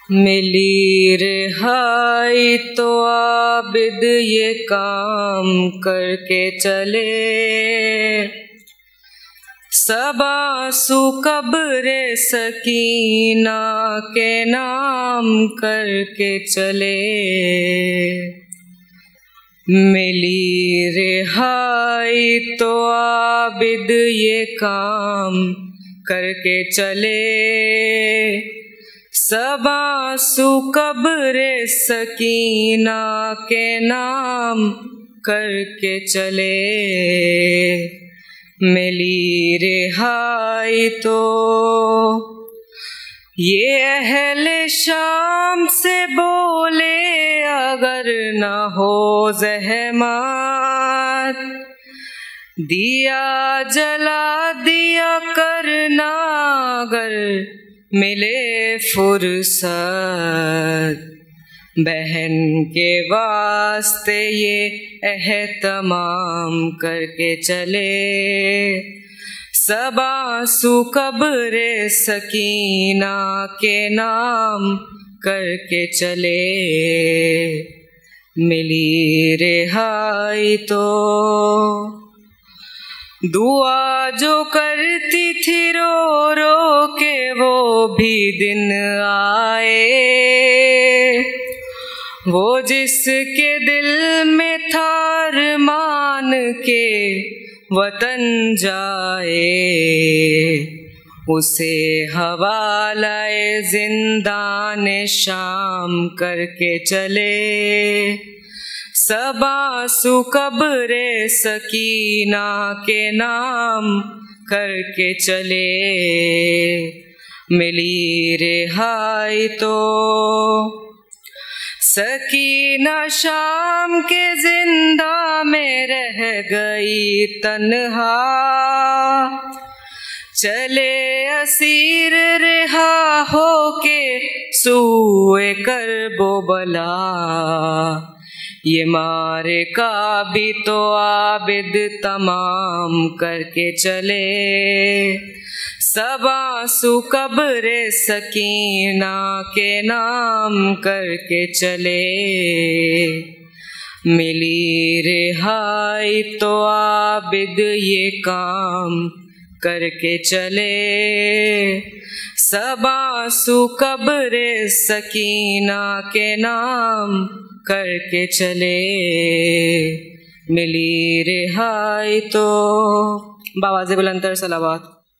मिली रिहाई तो आबिद ये काम करके चले, सब आंसू कब्रे सकीना के नाम करके चले। मिली रिहाई तो आबिद ये काम करके चले, सब आंसू कब्रे सकीना के नाम करके चले। मिली रिहाई तो ये अहले शाम से बोले, अगर न हो ज़हमत दिया जला दिया करना, अगर मिले फुर्सत। बहन के वास्ते ये एहतमाम करके चले, सब आंसू कब्रे सकीना के नाम करके चले। मिली रिहाई तो दुआ जो करती थी रो रो के वो भी दिन आए, वो जिसके दिल में था अरमान के वतन जाए, उसे हवालाए जिंदान शाम करके चले। सब आंसू कब्रे सकीना के नाम करके चले। मिली रिहाई तो सकीना शाम के जिंदा में रह गई तन्हा, चले असीर रिहा होके सूए करबो बला। ये मारे का भी तो आबिद तमाम करके चले, सब आंसू कब्रे सकीना के नाम करके चले। मिली रिहाई तो आबिद ये काम करके चले, सब आंसू कब्रे सकीना के नाम करके चले। मिली रिहाई तो बावाज़े बुलंदतर सलावत।